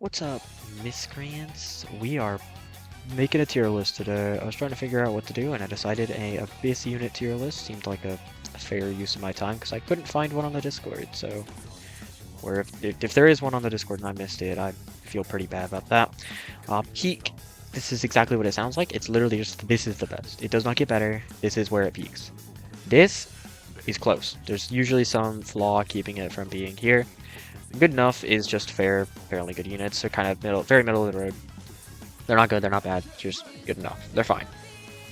What's up, miscreants? We are making a tier list today. I was trying to figure out what to do, and I decided a Abyss unit tier list seemed like a fair use of my time because I couldn't find one on the Discord. So, or if there is one on the Discord and I missed it, I feel pretty bad about that. Peak. This is exactly what it sounds like. It's literally just this is the best. It does not get better. This is where it peaks. This is close. There's usually some flaw keeping it from being here. Good enough is just fairly good units. They're kind of very middle of the road. They're not good, they're not bad, just good enough. They're fine.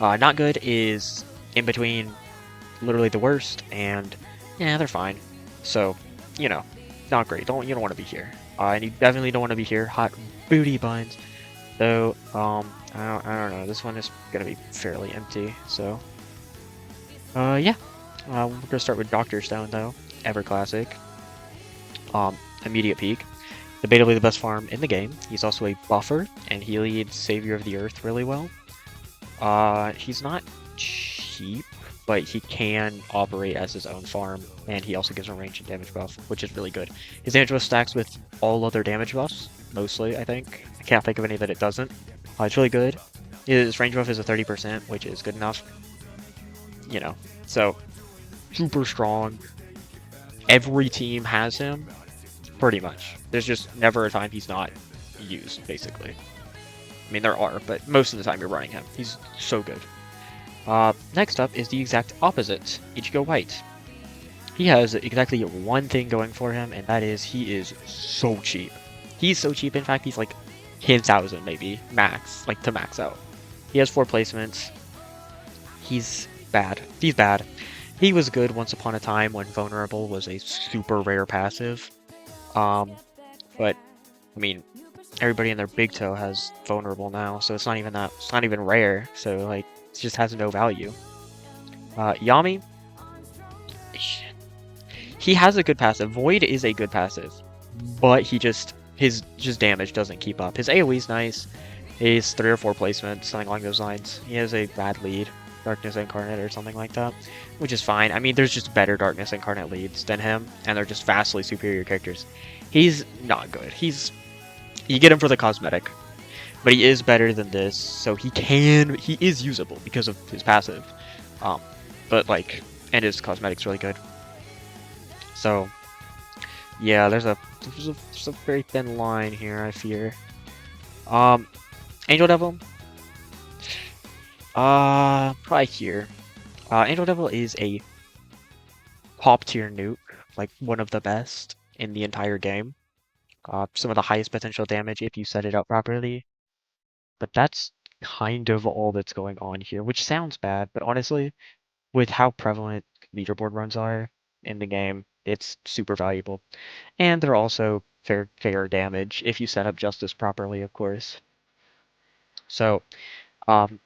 Not good is in between literally the worst, and yeah, they're fine. So, you know, not great. You don't want to be here. And you definitely don't want to be here. Hot booty buns. So, I don't know. This one is gonna be fairly empty. So, yeah. We're gonna start with Doctor Stone though. Ever classic. Immediate peak. Debatably the best farm in the game. He's also a buffer, and he leads Savior of the Earth really well. He's not cheap, but he can operate as his own farm, and he also gives a range and damage buff, which is really good. His damage buff stacks with all other damage buffs, mostly, I think. I can't think of any that it doesn't. It's really good. His range buff is a 30%, which is good enough. You know, so super strong. Every team has him, pretty much. There's just never a time he's not used, basically. I mean, there are, but most of the time you're running him. He's so good. Next up is the exact opposite, Ichigo White. He has exactly one thing going for him, and that is he is so cheap. He's so cheap, in fact, he's like 10,000 maybe, max, like to max out. He has 4 placements. He's bad. He's bad. He was good once upon a time when Vulnerable was a super rare passive. But, I mean, everybody in their big toe has Vulnerable now, so it's not even rare, so, like, it just has no value. Yami, he has a good passive. Void is a good passive, but his damage doesn't keep up. His AoE's nice. He's 3 or 4 placements, something along those lines. He has a bad lead, Darkness Incarnate or something like that, which is fine. I mean, there's just better Darkness Incarnate leads than him, and they're just vastly superior characters. He's not good. You get him for the cosmetic, but he is better than this, so he is usable because of his passive. But like, and his cosmetic's really good. So yeah, there's a very thin line here, I fear. Angel Devil, probably here. Angel Devil is a top tier nuke, like one of the best in the entire game. Some of the highest potential damage if you set it up properly. But that's kind of all that's going on here, which sounds bad, but honestly, with how prevalent leaderboard runs are in the game, it's super valuable. And they're also fair damage if you set up Justice properly, of course. So,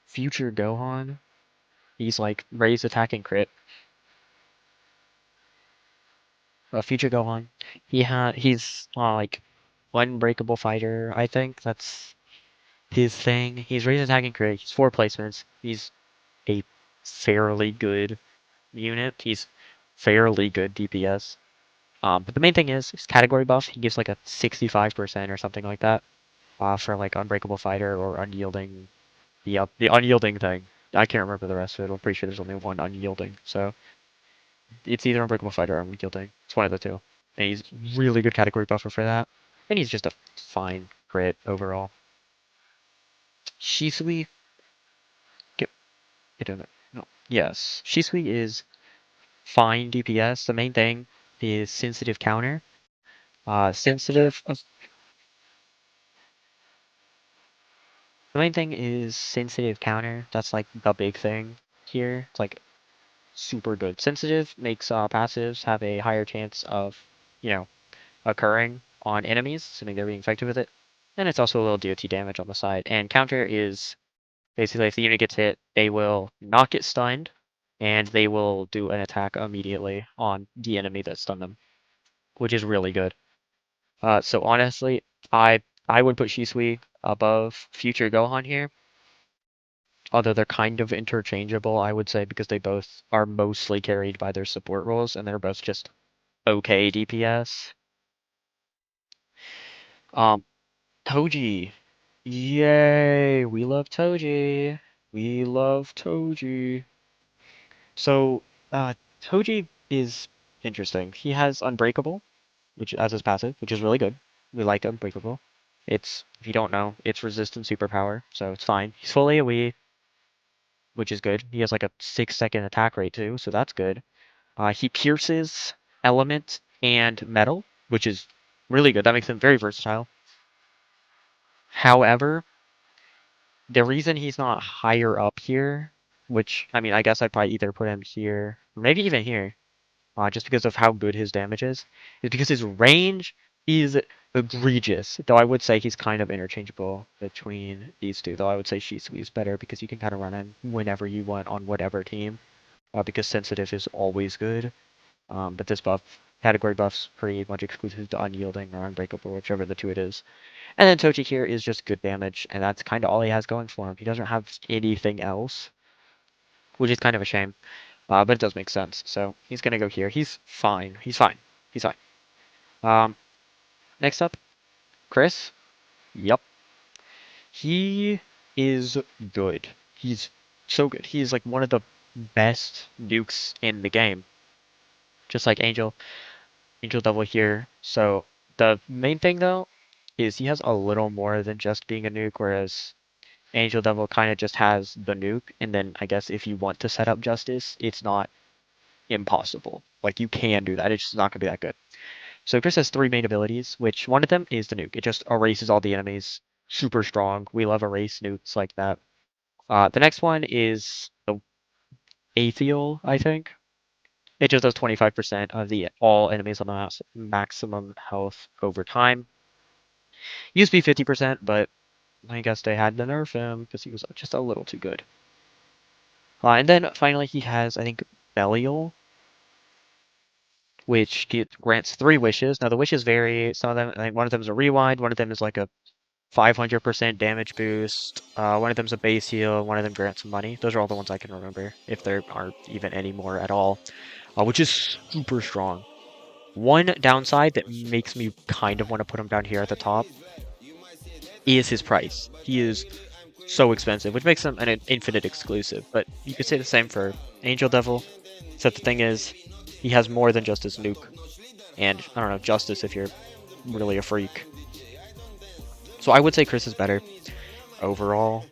future Gohan, he's like raise attack and crit. Future Gohan, he's like unbreakable fighter. I think that's his thing. He's raise attack and crit. He's 4 placements. He's a fairly good unit. He's fairly good DPS. But the main thing is his category buff. He gives like a 65% or something like that for like Unbreakable Fighter or Unyielding. The Unyielding thing. I can't remember the rest of it. I'm pretty sure there's only one Unyielding. So it's either Unbreakable Fighter or Unyielding. It's one of the two. And he's really good category buffer for that. And he's just a fine crit overall. Shisui. Get in there. No. Yes. Shisui is fine DPS. The main thing is sensitive counter. Sensitive. The main thing is sensitive counter. That's like the big thing here. It's like super good. Sensitive makes passives have a higher chance of, you know, occurring on enemies, assuming they're being effective with it. And it's also a little DOT damage on the side. And counter is basically if the unit gets hit, they will not get stunned, and they will do an attack immediately on the enemy that stunned them, which is really good. So honestly, I would put Shisui above future Gohan here. Although they're kind of interchangeable, I would say, because they both are mostly carried by their support roles, and they're both just okay DPS. Um, Toji. Yay, we love Toji. We love Toji. So, Toji is interesting. He has Unbreakable, which as his passive, which is really good. We like Unbreakable. It's, if you don't know, it's resistant superpower, so it's fine. He's fully AoE, which is good. He has like a 6-second attack rate too, so that's good. He pierces element and metal, which is really good. That makes him very versatile. However, the reason he's not higher up here, which, I mean, I guess I'd probably either put him here, or maybe even here, just because of how good his damage is because his range is egregious. Though I would say he's kind of interchangeable between these two. Though I would say Shisui is better because you can kind of run him whenever you want on whatever team. Because sensitive is always good. But this category buff's pretty much exclusive to unyielding or unbreakable, whichever the two it is. And then Tochi here is just good damage, and that's kind of all he has going for him. He doesn't have anything else, which is kind of a shame. But it does make sense. So he's gonna go here. He's fine. He's fine. He's fine. Um, Next up, Chris. Yep. He is good. He's so good. He's like one of the best nukes in the game. Just like Angel Devil here. So the main thing though is he has a little more than just being a nuke, whereas Angel Devil kind of just has the nuke, and then I guess if you want to set up Justice, it's not impossible. Like you can do that. It's just not gonna be that good. So Chris has three main abilities, which one of them is the nuke. It just erases all the enemies. Super strong. We love erase nukes like that. The next one is the Aethiel, I think. It just does 25% of the all enemies on the maximum health over time. Used to be 50%, but I guess they had to nerf him because he was just a little too good. And then finally he has, I think, Belial, which grants 3 wishes. Now the wishes vary. Some of them, I think one of them is a rewind, one of them is like a 500% damage boost. One of them's a base heal. One of them grants some money. Those are all the ones I can remember, if there are even any more at all, which is super strong. One downside that makes me kind of want to put him down here at the top is his price. He is so expensive, which makes him an infinite exclusive. But you could say the same for Angel Devil, except the thing is, he has more than just his nuke. And, I don't know, Justice if you're really a freak. So I would say Chris is better overall,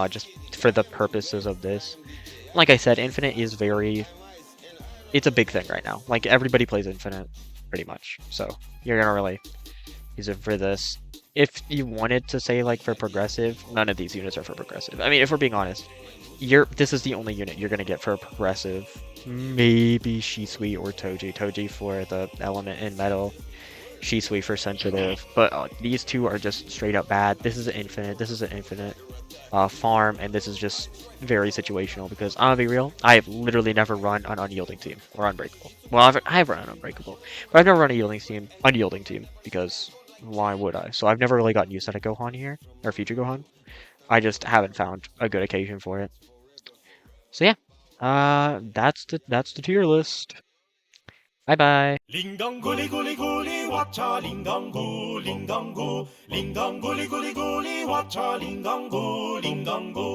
just for the purposes of this. Like I said, Infinite is it's a big thing right now. Like, everybody plays Infinite, pretty much. So, you're gonna really use it for this. If you wanted to say, like, for progressive, none of these units are for progressive. I mean, if we're being honest, this is the only unit you're gonna get for progressive. Maybe Shisui or Toji. Toji for the element in metal. Shisui for sensitive. But these two are just straight up bad. This is an infinite. This is an infinite. Farm, and this is just very situational because I'm gonna be real, I have literally never run an unyielding team or unbreakable. Well, I've run an unbreakable, but I've never run a unyielding team because why would I? So I've never really gotten used to a Gohan here or future Gohan. I just haven't found a good occasion for it. So yeah, that's the tier list. Bye bye. Guli guli guli watcha lingangu lingangu lingangu guli guli guli watcha lingangu lingangu